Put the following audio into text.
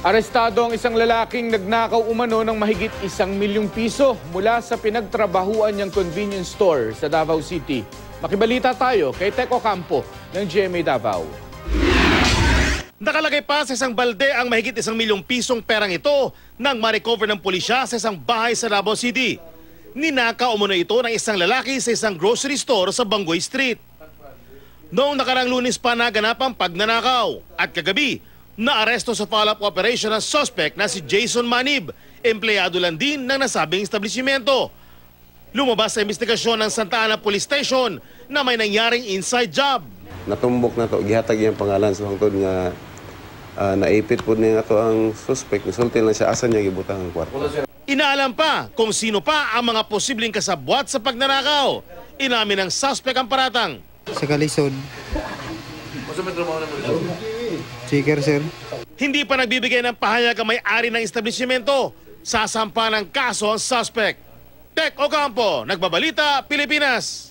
Arestado ang isang lalaking nagnakaw umano ng mahigit 1 milyong piso mula sa pinagtrabahuan niyang convenience store sa Davao City. Makibalita tayo kay Teco Campo ng GMA Davao. Nakalagay pa sa isang balde ang mahigit 1 milyong pisong perang ito nang ma-recover ng pulisya sa isang bahay sa Davao City. Ninakaw umano ito ng isang lalaki sa isang grocery store sa Bangoy Street. Noong nakarang Lunes pa naganap ang pagnanakaw at kagabi, naaresto sa follow-up operation ang suspect na si Jason Manib, empleyado lang din ng nasabing establishmento. Lumabas sa investigasyon ng Santa Ana Police Station na may nangyaring inside job. Natumbok na to, gihatag yung pangalan sa hangtod nga naipit po niya to ang suspect. Nasulti lang siya, asan niya gibutang ang kwarto. Inaalam pa kung sino pa ang mga posibleng kasabwat sa pagnanakaw. Inamin ng suspect ang paratang. Sa Kalisod. Checker, sir. Hindi pa nagbibigay ng pahayag ang may-ari ng establishmento. Sasampa ng kaso ang suspect. Teco Campo, Nagbabalita, Pilipinas.